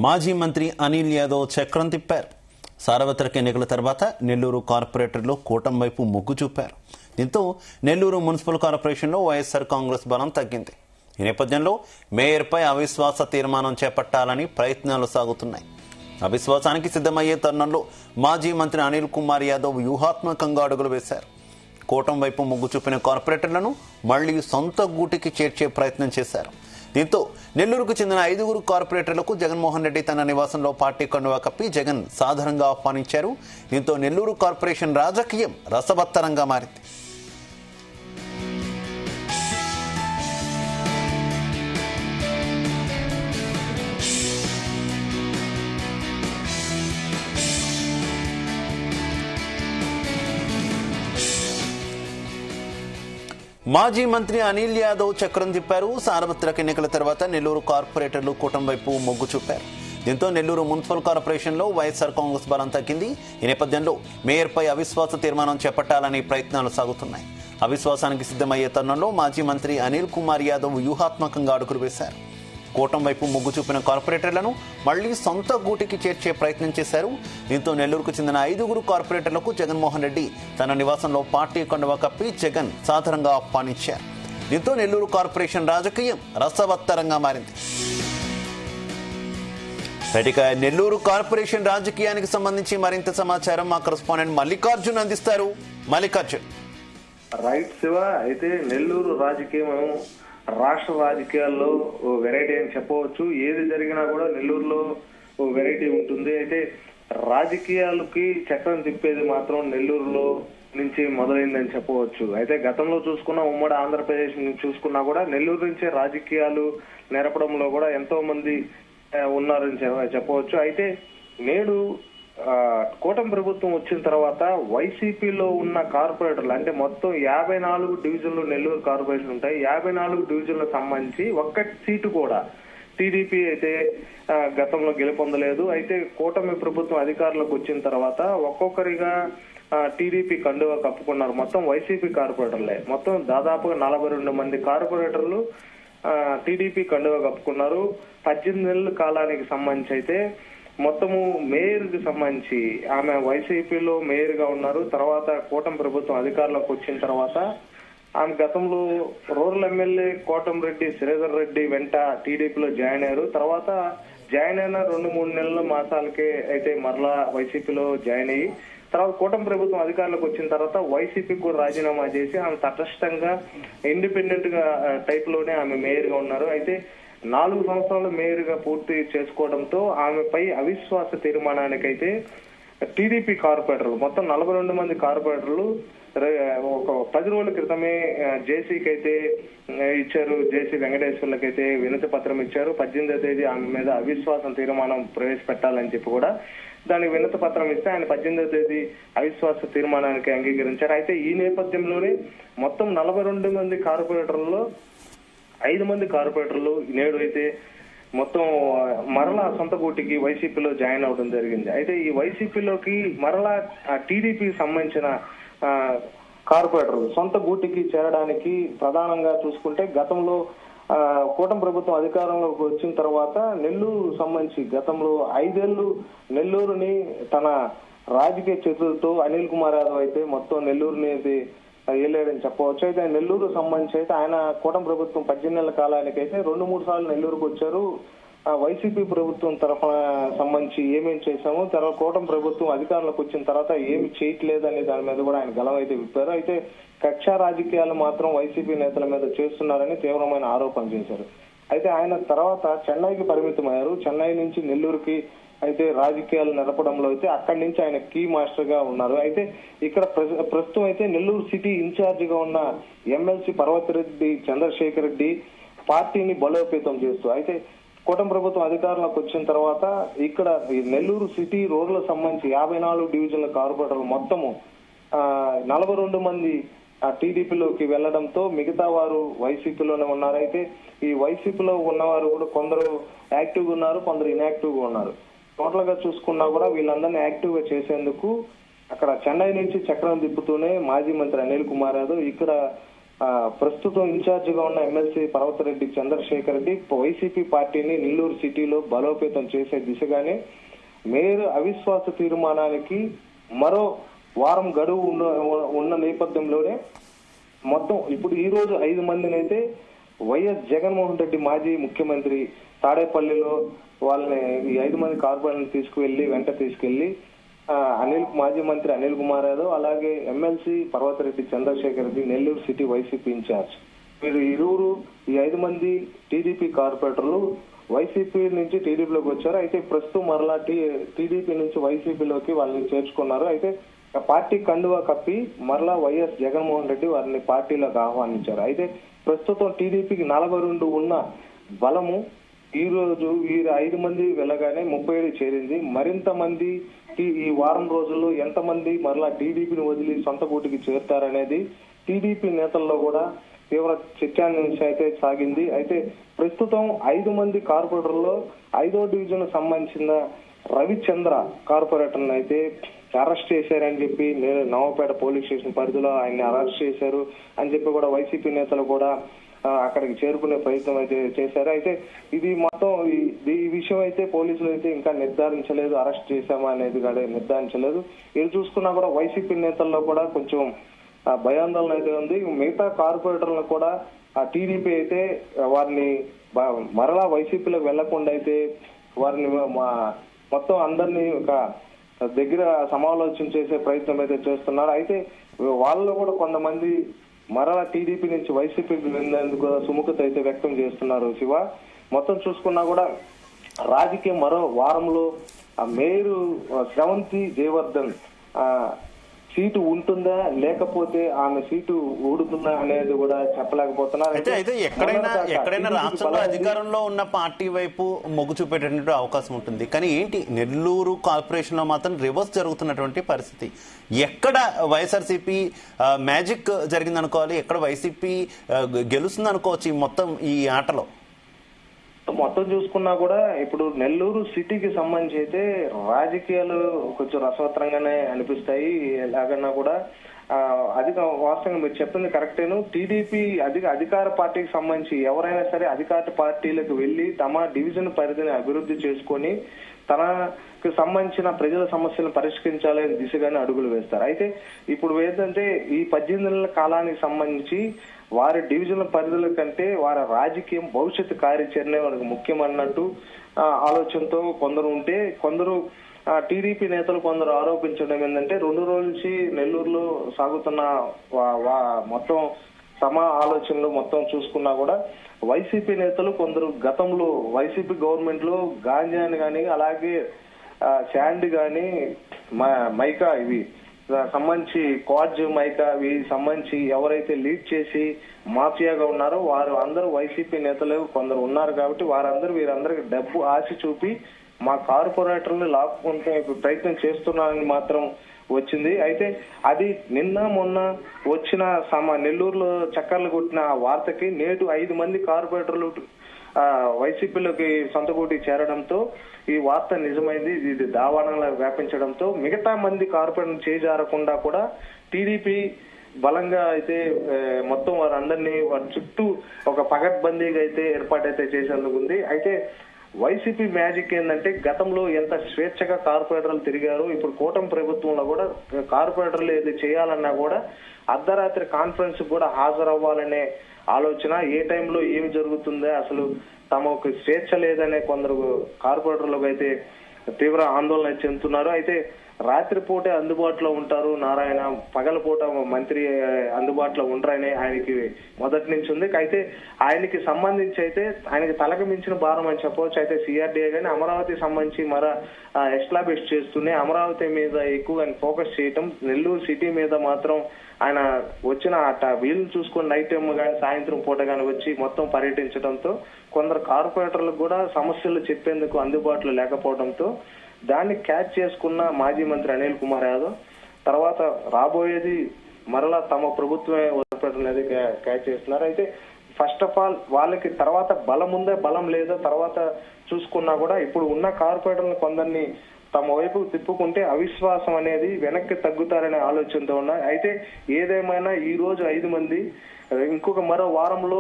మాజీ మంత్రి అనిల్ యాదవ్ చక్రం తిప్పారు. సార్వత్రిక ఎన్నికల తర్వాత నెల్లూరు కార్పొరేటర్లు కూటమి వైపు మొగ్గు చూపారు. దీంతో నెల్లూరు మున్సిపల్ కార్పొరేషన్లో వైఎస్ఆర్ కాంగ్రెస్ బలం తగ్గింది. ఈ నేపథ్యంలో మేయర్పై అవిశ్వాస తీర్మానం చేపట్టాలని ప్రయత్నాలు సాగుతున్నాయి. అవిశ్వాసానికి సిద్ధమయ్యే తరుణంలో మాజీ మంత్రి అనిల్ కుమార్ యాదవ్ వ్యూహాత్మకంగా అడుగులు వేశారు. కూటమి వైపు మొగ్గు చూపిన కార్పొరేటర్లను మళ్లీ సొంత గూటికి చేర్చే ప్రయత్నం చేశారు. దీంతో నెల్లూరుకు చెందిన 5 కార్పొరేటర్లకు జగన్మోహన్ రెడ్డి తన నివాసంలో పార్టీ కండువా కప్పి జగన్ సాదరంగా ఆహ్వానించారు. దీంతో నెల్లూరు కార్పొరేషన్ రాజకీయం రసవత్తరంగా మారింది. మాజీ మంత్రి అనిల్ యాదవ్ చక్రం తిప్పారు. సార్వత్రిక ఎన్నికల తర్వాత నెల్లూరు కార్పొరేటర్లు కూటమి వైపు మొగ్గు చూపారు. దీంతో నెల్లూరు మున్సిపల్ కార్పొరేషన్లో వైఎస్ఆర్ కాంగ్రెస్ బలం తగ్గింది. ఈ నేపథ్యంలో మేయర్పై అవిశ్వాస తీర్మానం చేపట్టాలని ప్రయత్నాలు సాగుతున్నాయి. అవిశ్వాసానికి సిద్ధమయ్యే తరుణంలో మాజీ మంత్రి అనిల్ కుమార్ యాదవ్ వ్యూహాత్మకంగా అడుగులు వేశారు. కూటమి వైపు మొగ్గు చూపిన కార్పొరేటర్లను మళ్లీ సొంత గూటికి చేర్చే ప్రయత్నం చేశారు. దీంతో నెల్లూరుకు చెందిన 5 కార్పొరేటర్లకు జగన్మోహన్ రెడ్డి తన నివాసంలో పార్టీ కండువా కప్పి జగన్ సాదరంగా ఆహ్వానించారు. దీంతో నెల్లూరు కార్పొరేషన్ రాజకీయం రసవత్తరంగా మారింది. ఇక నెల్లూరు కార్పొరేషన్ రాజకీయానికి సంబంధించి మరింత సమాచారం మా కరెస్పాండెంట్ మల్లికార్జున్ అందిస్తారు. మల్లికార్జున్. రైట్ శివ. అయితే నెల్లూరు రాజకీయం రాష్ట్ర రాజకీయాల్లో వెరైటీ అని చెప్పవచ్చు. ఏది జరిగినా కూడా నెల్లూరులో వెరైటీ ఉంటుంది. అయితే రాజకీయాలకి చక్రం తిప్పేది మాత్రం నెల్లూరులో నుంచి మొదలైందని చెప్పవచ్చు. అయితే గతంలో చూసుకున్న ఉమ్మడి ఆంధ్రప్రదేశ్ నుంచి చూసుకున్నా కూడా నెల్లూరు నుంచే రాజకీయాలు నెరపడంలో కూడా ఎంతో మంది ఉన్నారని చెప్పవచ్చు. అయితే నేడు కూటమి ప్రభుత్వం వచ్చిన తర్వాత వైసీపీలో ఉన్న కార్పొరేటర్లు అంటే మొత్తం 54 డివిజన్లు నెల్లూరు కార్పొరేషన్ ఉంటాయి. 54 డివిజన్లకు సంబంధించి ఒక్క సీటు కూడా టీడీపీ అయితే గతంలో గెలుపొందలేదు. అయితే కూటమి ప్రభుత్వం అధికారంలోకి వచ్చిన తర్వాత ఒక్కొక్కరిగా టీడీపీ కండువా కప్పుకున్నారు. మొత్తం వైసీపీ కార్పొరేటర్లే మొత్తం దాదాపుగా 42 మంది కార్పొరేటర్లు టీడీపీ కండువా కప్పుకున్నారు. 18 నెలల కాలానికి సంబంధించి అయితే మొత్తము మేయర్ కి సంబంధించి ఆమె వైసీపీలో మేయర్ గా ఉన్నారు. తర్వాత కూటమి ప్రభుత్వం అధికారంలోకి వచ్చిన తర్వాత ఆమె గతంలో రూరల్ ఎమ్మెల్యే కోటంరెడ్డి శ్రీధర్ రెడ్డి వెంట టీడీపీలో జాయిన్ అయ్యారు. తర్వాత జాయిన్ అయిన 2-3 నెలల మాసాలకే అయితే మరలా వైసీపీలో జాయిన్ అయ్యి తర్వాత కూటమి ప్రభుత్వం అధికారంలోకి వచ్చిన తర్వాత వైసీపీకి కూడా రాజీనామా చేసి ఆమె తటస్థంగా ఇండిపెండెంట్ గా టైప్ లోనే ఆమె మేయర్ గా ఉన్నారు. అయితే 4 సంవత్సరాలు మేయర్ గా పూర్తి చేసుకోవడంతో ఆమెపై అవిశ్వాస తీర్మానానికైతే టీడీపీ కార్పొరేటర్లు మొత్తం 42 మంది కార్పొరేటర్లు ఒక 10 రోజుల క్రితమే జేసీకి అయితే ఇచ్చారు. జేసీ వెంకటేశ్వర్లకైతే వినతి పత్రం ఇచ్చారు. 18వ తేదీ ఆమె మీద అవిశ్వాసం తీర్మానం ప్రవేశపెట్టాలని చెప్పి కూడా దానికి వినతి పత్రం ఇస్తే ఆయన 18వ తేదీ అవిశ్వాస తీర్మానానికి అంగీకరించారు. అయితే ఈ నేపథ్యంలోనే మొత్తం 42 మంది కార్పొరేటర్లలో 5 మంది కార్పొరేటర్లు నేడు అయితే మొత్తం మరలా సొంత గూటికి వైసీపీలో జాయిన్ అవడం జరిగింది. అయితే ఈ వైసీపీలోకి మరలా టీడీపీకి సంబంధించిన కార్పొరేటర్లు సొంత గూటికి చేరడానికి ప్రధానంగా చూసుకుంటే గతంలో కూటమి ప్రభుత్వం అధికారంలోకి వచ్చిన తర్వాత నెల్లూరు సంబంధించి గతంలో 5 ఏళ్లు నెల్లూరుని తన రాజకీయ చేతులతో అనిల్ కుమార్ యాదవ్ అయితే మొత్తం నెల్లూరుని అయితే వెళ్ళాడని చెప్పవచ్చు. అయితే నెల్లూరు సంబంధించి అయితే ఆయన కూటమి ప్రభుత్వం 18 నెలల కాలానికి అయితే 2-3 సార్లు నెల్లూరుకు వచ్చారు. వైసీపీ ప్రభుత్వం తరఫున సంబంధించి ఏమేమి చేశామో తర్వాత కూటమి ప్రభుత్వం అధికారంలోకి వచ్చిన తర్వాత ఏమి చేయట్లేదు అనే దాని మీద కూడా ఆయన గలం అయితే విప్పారు. అయితే కక్ష రాజకీయాలు మాత్రం వైసీపీ నేతల మీద చేస్తున్నారని తీవ్రమైన ఆరోపణ చేశారు. అయితే ఆయన తర్వాత చెన్నైకి పరిమితమయ్యారు. చెన్నై నుంచి నెల్లూరుకి అయితే రాజకీయాలు నడపడంలో అయితే అక్కడి నుంచి ఆయన కీ మాస్టర్ గా ఉన్నారు. అయితే ఇక్కడ ప్రస్తుతం అయితే నెల్లూరు సిటీ ఇన్ఛార్జ్ గా ఉన్న ఎమ్మెల్సీ పర్వతిరెడ్డి చంద్రశేఖర్ రెడ్డి పార్టీని బలోపేతం చేస్తూ అయితే కూటమి ప్రభుత్వం అధికారంలోకి వచ్చిన తర్వాత ఇక్కడ నెల్లూరు సిటీ రోడ్ల సంబంధించి 54 డివిజన్ల కార్పొరేటర్లు మొత్తము 42 మంది టీడీపీలోకి వెళ్లడంతో మిగతా వారు వైసీపీలోనే ఉన్నారు. అయితే ఈ వైసీపీలో ఉన్నవారు కూడా కొందరు యాక్టివ్ గా ఉన్నారు, కొందరు ఇన్యాక్టివ్ గా ఉన్నారు. టోటల్ గా చూసుకున్నా కూడా వీళ్ళందరినీ యాక్టివ్ గా చేసేందుకు అక్కడ చెన్నై నుంచి చక్రం తిప్పుతూనే మాజీ మంత్రి అనిల్ కుమార్ యాదవ్ ఇక్కడ ప్రస్తుతం ఇన్ఛార్జ్ గా ఉన్న ఎమ్మెల్సీ పర్వతరెడ్డి చంద్రశేఖర్ రెడ్డి వైసీపీ పార్టీని నెల్లూరు సిటీలో బలోపేతం చేసే దిశగానే మేయర్ అవిశ్వాస తీర్మానానికి మరో వారం గడువు ఉన్న నేపథ్యంలోనే మొత్తం ఇప్పుడు ఈ రోజు 5 మందిని అయితే వైఎస్ జగన్మోహన్ రెడ్డి మాజీ ముఖ్యమంత్రి తాడేపల్లిలో వాళ్ళని ఈ 5 మంది కార్పొరేటర్లను వెంట తీసుకెళ్లి మాజీ మంత్రి అనిల్ కుమార్ యాదవ్ అలాగే MLC Parvathareddy Chandrasekhar Reddy Nellore city YCP incharge వీరు ఇరువురు ఈ 5 మంది టీడీపీ కార్పొరేటర్లు వైసీపీ నుంచి టీడీపీలోకి వచ్చారు. అయితే ప్రస్తుతం మరలా టీడీపీ నుంచి వైసీపీలోకి వాళ్ళని చేర్చుకున్నారు. అయితే పార్టీ కండువా కప్పి మరలా వైఎస్ జగన్మోహన్ రెడ్డి వారిని పార్టీలోకి ఆహ్వానించారు. అయితే ప్రస్తుతం టీడీపీకి 42 ఉన్న బలము ఈ రోజు వీరు 5 మంది వెళ్ళగానే 37 చేరింది. మరింత మంది ఈ వారం రోజుల్లో ఎంతమంది మరలా టీడీపీని వదిలి సొంత గూటికి చేరుతారనేది టీడీపీ నేతల్లో కూడా తీవ్ర చర్చాంశం అయితే సాగింది. అయితే ప్రస్తుతం 5 మంది కార్పొరేటర్లో 5వ డివిజన్ సంబంధించిన రవిచంద్ర కార్పొరేటర్ అయితే అరెస్ట్ చేశారని చెప్పి నవాపేట పోలీస్ స్టేషన్ పరిధిలో ఆయన్ని అరెస్ట్ చేశారు అని చెప్పి కూడా వైసీపీ నేతలు కూడా అక్కడికి చేరుకునే ప్రయత్నం అయితే చేశారు. అయితే ఇది మొత్తం ఈ విషయం అయితే పోలీసులు అయితే ఇంకా నిర్ధారించలేదు, అరెస్ట్ చేశామా అనేది కూడా నిర్ధారించలేదు. ఇది చూసుకున్నా కూడా వైసీపీ నేతల్లో కూడా కొంచెం భయాందోళన అయితే ఉంది. మిగతా కార్పొరేటర్లను కూడా టీడీపీ అయితే వారిని మరలా వైసీపీలోకి వెళ్లకుండా అయితే వారిని మొత్తం అందరినీ ఒక దగ్గర సమాలోచన చేసే ప్రయత్నం అయితే చేస్తున్నారు. అయితే వాళ్ళలో కూడా కొంతమంది మరలా టీడీపీ నుంచి వైసీపీకి వెళ్ళేందుకు సుముఖత అయితే వ్యక్తం చేస్తున్నారు. శివ, మొత్తం చూసుకున్నా కూడా రాజకీయం మరో వారంలో మేయర్ శ్రవంతి జయవర్ధన్ సీటు ఉంటుందా లేకపోతే ఆమె సీటు ఊడుతుందా అనేది కూడా చెప్పలేకపోతున్నారు. అయితే ఎక్కడైనా రాష్ట్రంలో అధికారంలో ఉన్న పార్టీ వైపు మొగ్గు చూపేటటువంటి అవకాశం ఉంటుంది. కానీ ఏంటి నెల్లూరు కార్పొరేషన్ లో మాత్రం రివర్స్ జరుగుతున్నటువంటి పరిస్థితి. ఎక్కడ వైఎస్ఆర్సీపీ మ్యాజిక్ జరిగిందనుకోవాలి, ఎక్కడ వైసీపీ గెలుస్తుంది అనుకోవచ్చు మొత్తం ఈ ఆటలో. మొత్తం చూసుకున్నా కూడా ఇప్పుడు నెల్లూరు సిటీకి సంబంధించి అయితే రాజకీయాలు కొంచెం రసవత్తరంగానే అనిపిస్తాయి. ఎలాగన్నా కూడా వాస్తవంగా మీరు చెప్పింది కరెక్టేను. టీడీపీ అధికార పార్టీకి సంబంధించి ఎవరైనా సరే అధికార పార్టీలకు వెళ్లి తమ డివిజన్ పరిధిని అభివృద్ధి చేసుకొని తనకు సంబంధించిన ప్రజల సమస్యలను పరిష్కరించాలనే దిశగానే అడుగులు వేస్తారు. అయితే ఇప్పుడు ఏంటంటే ఈ 18 నెలల కాలానికి సంబంధించి వారి డివిజన్ పరిధుల కంటే వారి రాజకీయం భవిష్యత్తు కార్యాచరణ వారికి ముఖ్యం అన్నట్టు ఆలోచనతో కొందరు ఉంటే, కొందరు టీడీపీ నేతలు కొందరు ఆరోపించడం ఏంటంటే 2 రోజుల నుంచి నెల్లూరులో సాగుతున్న మొత్తం ఆలోచనలు మొత్తం చూసుకున్నా కూడా వైసీపీ నేతలు కొందరు గతంలో వైసీపీ గవర్నమెంట్ లో గాంజాని గాని అలాగే శాండ్ గాని మైకా ఇవి సంబంధించి క్వాడ్జ్ మైకా ఇవి సంబంధించి ఎవరైతే లీడ్ చేసి మాఫియాగా ఉన్నారో వారు అందరూ వైసీపీ నేతలు కొందరు ఉన్నారు. కాబట్టి వీరందరికి డబ్బు ఆశ చూపి మా కార్పొరేటర్లు లాక్కుంటే ప్రయత్నం చేస్తున్నారని మాత్రం వచ్చింది. అయితే అది నిన్న మొన్న వచ్చిన నెల్లూరులో చక్కర్లు కొట్టిన వార్తకి నేడు 5 మంది కార్పొరేటర్లు వైసీపీలోకి సొంత గూటి చేరడంతో ఈ వార్త నిజమైంది. ఇది దావాణంలా వ్యాపించడంతో మిగతా మంది కార్పొరేటర్ చేజారకుండా కూడా టీడీపీ బలంగా అయితే మొత్తం వారందరినీ వారి చుట్టూ ఒక పగడ్బందీగా అయితే ఏర్పాటైతే చేసేందుకు ఉంది. అయితే వైసీపీ మ్యాజిక్ ఏంటంటే గతంలో ఎంత స్వేచ్ఛగా కార్పొరేటర్లు తిరిగారు, ఇప్పుడు కూటమి ప్రభుత్వంలో కూడా కార్పొరేటర్లు ఏది చేయాలన్నా కూడా అర్ధరాత్రి కాన్ఫరెన్స్ కూడా హాజరవ్వాలనే ఆలోచన, ఏ టైంలో ఏమి జరుగుతుందో అసలు తమకు స్వేచ్ఛ లేదనే కొందరు కార్పొరేటర్లకు అయితే తీవ్ర ఆందోళన చెందుతున్నారు. అయితే రాత్రిపూటే అందుబాటులో ఉంటారు నారాయణ, పగలపూట మంత్రి అందుబాటులో ఉండరని ఆయనకి మొదటి నుంచి ఉంది. అయితే ఆయనకి సంబంధించి అయితే ఆయనకి తలకు మించిన భారం అని చెప్పవచ్చు. అయితే సిఆర్డీఏ గానీ అమరావతి సంబంధించి ఎస్టాబ్లిష్ చేస్తూనే అమరావతి మీద ఎక్కువ ఫోకస్ చేయటం, నెల్లూరు సిటీ మీద మాత్రం ఆయన వచ్చిన వీళ్ళని చూసుకొని నైట్ టైమ్ కానీ సాయంత్రం పూట కానీ వచ్చి మొత్తం పర్యటించడంతో కొందరు కార్పొరేటర్లకు కూడా సమస్యలు చెప్పేందుకు అందుబాటులో లేకపోవడంతో దాన్ని క్యాచ్ చేసుకున్న మాజీ మంత్రి అనిల్ కుమార్ యాదవ్ తర్వాత రాబోయేది మరలా తమ ప్రభుత్వమే అనేది క్యాచ్ చేస్తున్నారు. అయితే ఫస్ట్ ఆఫ్ ఆల్ వాళ్ళకి తర్వాత బలం ఉందా బలం లేదా తర్వాత చూసుకున్నా కూడా ఇప్పుడు ఉన్న కార్పొరేటర్లను కొందరిని తమ వైపు తిప్పుకుంటే అవిశ్వాసం అనేది వెనక్కి తగ్గుతారనే ఆలోచనతో ఉన్నాయి. అయితే ఏదేమైనా ఈ రోజు 5 మంది, ఇంకొక మరో వారంలో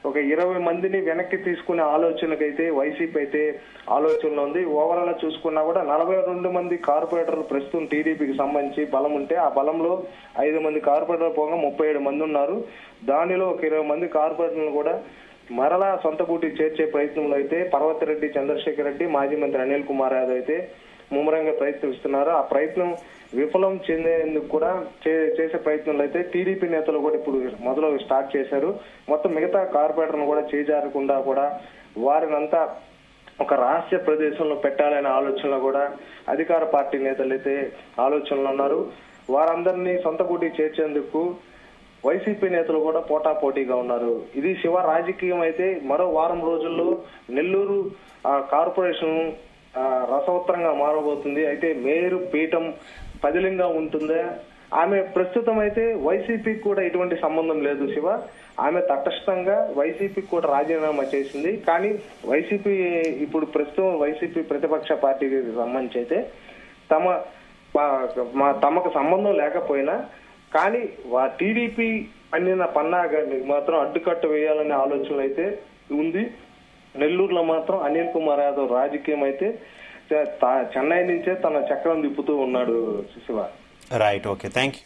ఒక 20 మందిని వెనక్కి తీసుకునే ఆలోచనకైతే వైసీపీ అయితే ఆలోచనలో ఉంది. ఓవరాల్ చూసుకున్నా కూడా 42 మంది కార్పొరేటర్లు ప్రస్తుతం టీడీపీకి సంబంధించి బలం ఉంటే, ఆ బలంలో 5 మంది కార్పొరేటర్లు పోగా 37 మంది ఉన్నారు. దానిలో ఒక 20 మంది కార్పొరేటర్లు కూడా మరలా సొంత కూటి చేర్చే ప్రయత్నంలో అయితే పర్వతిరెడ్డి చంద్రశేఖర్ రెడ్డి, మాజీ మంత్రి అనిల్ కుమార్ యాదవ్ అయితే ముమ్మరంగా ప్రయత్నిస్తున్నారు. ఆ ప్రయత్నం విఫలం చెందేందుకు కూడా చేసే ప్రయత్నంలో అయితే టీడీపీ నేతలు కూడా ఇప్పుడు మొదలు స్టార్ట్ చేశారు. మొత్తం మిగతా కార్పొరేటర్ను కూడా చేజారకుండా కూడా వారినంతా ఒక రహస్య ప్రదేశంలో పెట్టాలనే ఆలోచనలో కూడా అధికార పార్టీ నేతలు అయితే ఆలోచనలో ఉన్నారు. వారందరినీ సొంత కూటి చేర్చేందుకు వైసీపీ నేతలు కూడా పోటాపోటీగా ఉన్నారు. ఇది శివ రాజకీయం అయితే మరో వారం రోజుల్లో నెల్లూరు కార్పొరేషన్ రసవత్తరంగా మారబోతుంది. అయితే మేయర్ పీఠం పదిలంగా ఉంటుందా? ఆమె ప్రస్తుతం అయితే వైసీపీకి కూడా ఎటువంటి సంబంధం లేదు శివ. ఆమె తటస్థంగా వైసీపీకి కూడా రాజీనామా చేసింది. కానీ వైసీపీ ఇప్పుడు ప్రస్తుతం వైసీపీ ప్రతిపక్ష పార్టీకి సంబంధించి అయితే తమకు సంబంధం లేకపోయినా కానీ టీడీపీ అన్నిన పన్నాగాన్ని మాత్రం అడ్డుకట్ట వేయాలనే ఆలోచన అయితే ఉంది. నెల్లూరులో మాత్రం అనిల్ కుమార్ యాదవ్ రాజకీయం అయితే చెన్నై నుంచే తన చక్రం తిప్పుతూ ఉన్నాడు Shiva. Right, okay, thank you.